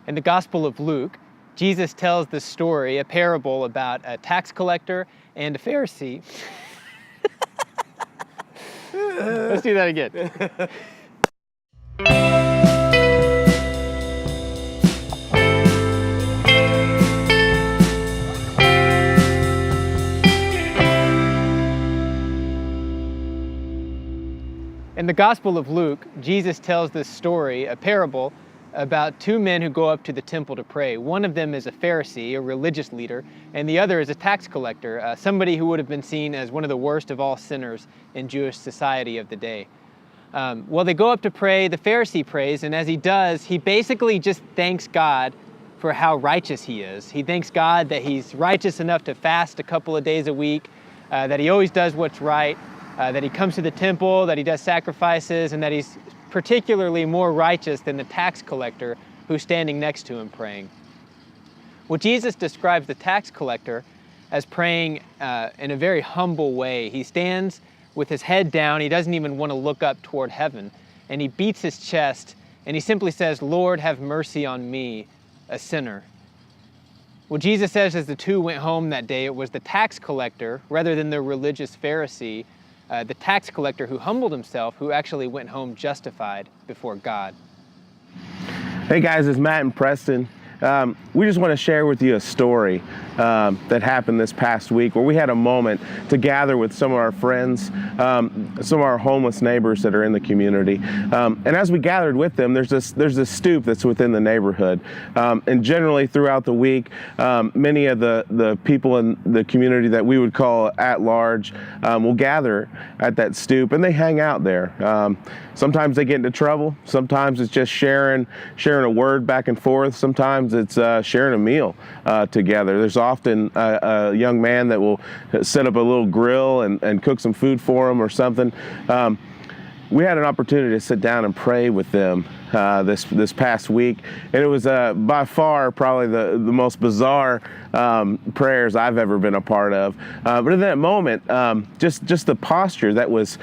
In the Gospel of Luke, Jesus tells the story, a parable about a tax collector and a Pharisee. Let's do that again. In the Gospel of Luke, Jesus tells this story, a parable, about two men who go up to the temple to pray. One of them is a Pharisee, a religious leader, and the other is a tax collector, somebody who would have been seen as one of the worst of all sinners in Jewish society of the day. Well, they go up to pray. The Pharisee prays, and as he does, he basically just thanks God for how righteous he is. He thanks God that he's righteous enough to fast a couple of days a week, that he always does what's right, that he comes to the temple, that he does sacrifices, and that he's particularly more righteous than the tax collector who's standing next to him praying. Well, Jesus describes the tax collector as praying in a very humble way. He stands with his head down. He doesn't even want to look up toward heaven. And he beats his chest and he simply says, "Lord, have mercy on me, a sinner." Well, Jesus says as the two went home that day, it was the tax collector, rather than the religious Pharisee, the tax collector who humbled himself, who actually went home justified before God. Hey guys, it's Matt and Preston. We just want to share with you a story that happened this past week where we had a moment to gather with some of our friends, some of our homeless neighbors that are in the community. And as we gathered with them, there's this stoop that's within the neighborhood. And generally throughout the week, many of the people in the community that we would call at large will gather at that stoop and they hang out there. Sometimes they get into trouble. Sometimes it's just sharing a word back and forth. Sometimes it's sharing a meal together. There's often a young man that will set up a little grill and cook some food for them or something. We had an opportunity to sit down and pray with them this past week, and it was by far probably the most bizarre prayers I've ever been a part of. But in that moment, just the posture that was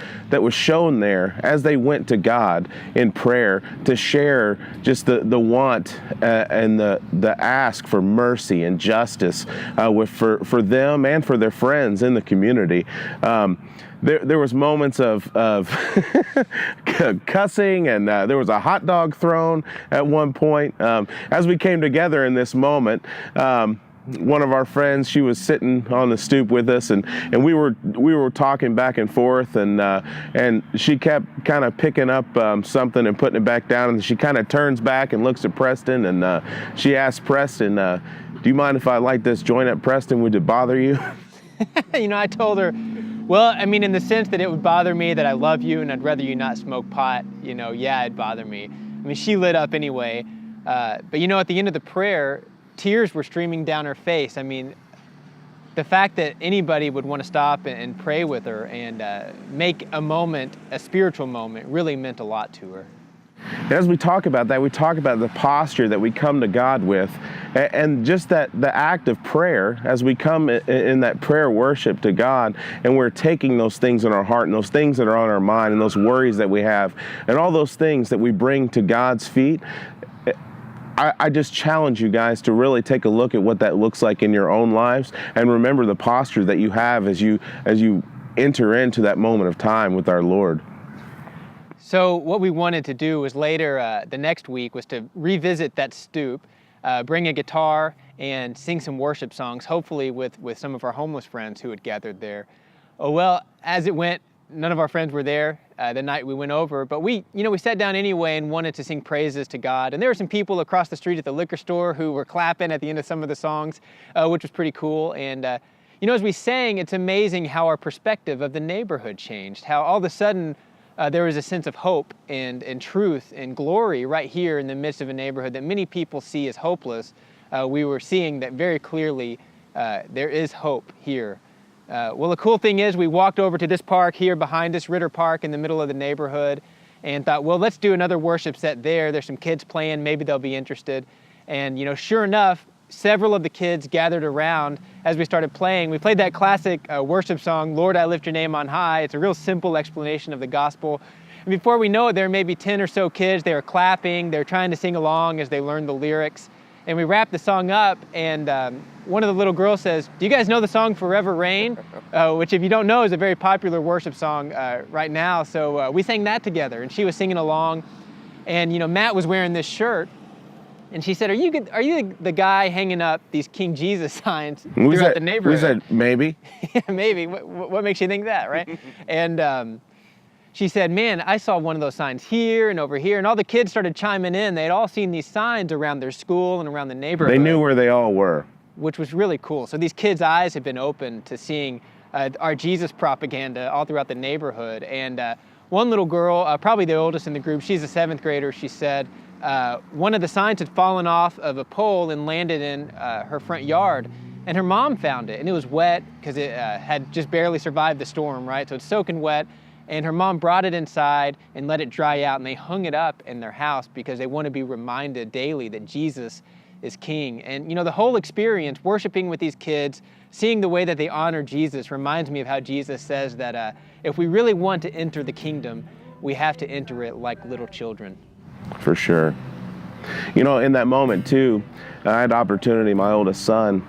shown there as they went to God in prayer to share just the want and the ask for mercy and justice for them and for their friends in the community. There was moments of cussing, and there was a hot dog thrown at one point. As we came together in this moment, one of our friends, she was sitting on the stoop with us, and we were talking back and forth, and she kept kind of picking up something and putting it back down, and she kind of turns back and looks at Preston, and she asked Preston, "Do you mind if I light this joint up, Preston? Would it bother you?" I told her, well, I mean, in the sense that it would bother me that I love you and I'd rather you not smoke pot, yeah, it'd bother me. I mean, she lit up anyway. But at the end of the prayer, tears were streaming down her face. I mean, the fact that anybody would want to stop and pray with her and make a moment, a spiritual moment, really meant a lot to her. And as we talk about that, we talk about the posture that we come to God with, and just the act of prayer as we come in that prayer worship to God, and we're taking those things in our heart and those things that are on our mind and those worries that we have and all those things that we bring to God's feet. I just challenge you guys to really take a look at what that looks like in your own lives, and remember the posture that you have as you enter into that moment of time with our Lord. So what we wanted to do was later, the next week, was to revisit that stoop, bring a guitar and sing some worship songs, hopefully with some of our homeless friends who had gathered there. Oh, well, as it went, none of our friends were there the night we went over, but we sat down anyway and wanted to sing praises to God. And there were some people across the street at the liquor store who were clapping at the end of some of the songs, which was pretty cool. And as we sang, it's amazing how our perspective of the neighborhood changed, how all of a sudden there was a sense of hope and truth and glory right here in the midst of a neighborhood that many people see as hopeless. We were seeing that very clearly there is hope here. Well, the cool thing is we walked over to this park here behind us, Ritter Park, in the middle of the neighborhood, and thought, well, let's do another worship set there. There's some kids playing, maybe they'll be interested. And sure enough, several of the kids gathered around as we started playing. We played that classic worship song, "Lord, I Lift Your Name on High." It's a real simple explanation of the gospel. And before we know it, there may be 10 or so kids. They were clapping. They're trying to sing along as they learn the lyrics. And we wrap the song up, and one of the little girls says, "Do you guys know the song Forever Rain?" Which, if you don't know, is a very popular worship song right now. So we sang that together, and she was singing along. And Matt was wearing this shirt, and she said, "Are you the guy hanging up these King Jesus signs throughout the neighborhood?" We said, maybe. Yeah, maybe. What makes you think that, right? And she said, "Man, I saw one of those signs here and over here," and all the kids started chiming in. They'd all seen these signs around their school and around the neighborhood. They knew where they all were. Which was really cool. So these kids' eyes have been opened to seeing our Jesus propaganda all throughout the neighborhood. And one little girl, probably the oldest in the group, she's a 7th grader, she said one of the signs had fallen off of a pole and landed in her front yard. And her mom found it, and it was wet because it had just barely survived the storm, right? So it's soaking wet. And her mom brought it inside and let it dry out, and they hung it up in their house because they want to be reminded daily that Jesus is King. And the whole experience, worshiping with these kids, seeing the way that they honor Jesus, reminds me of how Jesus says that if we really want to enter the kingdom, we have to enter it like little children. For sure. In that moment too, I had the opportunity, my oldest son,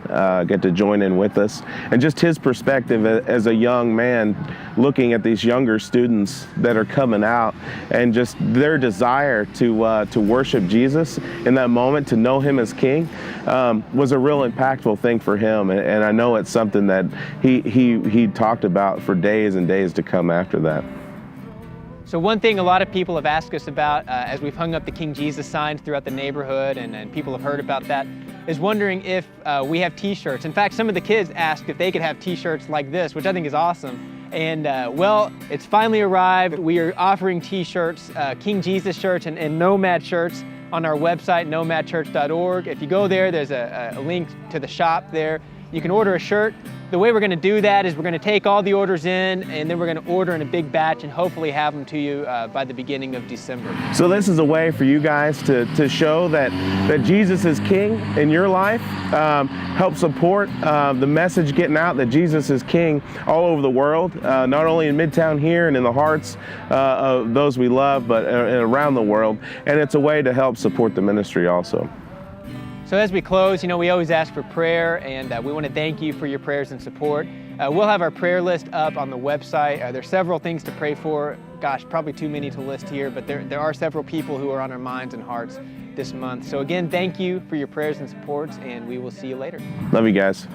get to join in with us. And just his perspective as a young man, looking at these younger students that are coming out, and just their desire to worship Jesus in that moment, to know him as King, was a real impactful thing for him. And I know it's something that he talked about for days and days to come after that. So one thing a lot of people have asked us about as we've hung up the King Jesus signs throughout the neighborhood, and people have heard about that, is wondering if we have t-shirts. In fact, some of the kids asked if they could have t-shirts like this, which I think is awesome. And well, it's finally arrived. We are offering t-shirts, King Jesus shirts and Nomad shirts on our website, nomadchurch.org. If you go there, there's a link to the shop there. You can order a shirt. The way we're going to do that is we're going to take all the orders in, and then we're going to order in a big batch and hopefully have them to you by the beginning of December. So this is a way for you guys to show that Jesus is King in your life, help support the message getting out that Jesus is King all over the world, not only in Midtown here and in the hearts of those we love, but around the world. And it's a way to help support the ministry also. So as we close, we always ask for prayer, and we want to thank you for your prayers and support. We'll have our prayer list up on the website. There's several things to pray for. Gosh, probably too many to list here, but there are several people who are on our minds and hearts this month. So again, thank you for your prayers and supports, and we will see you later. Love you guys.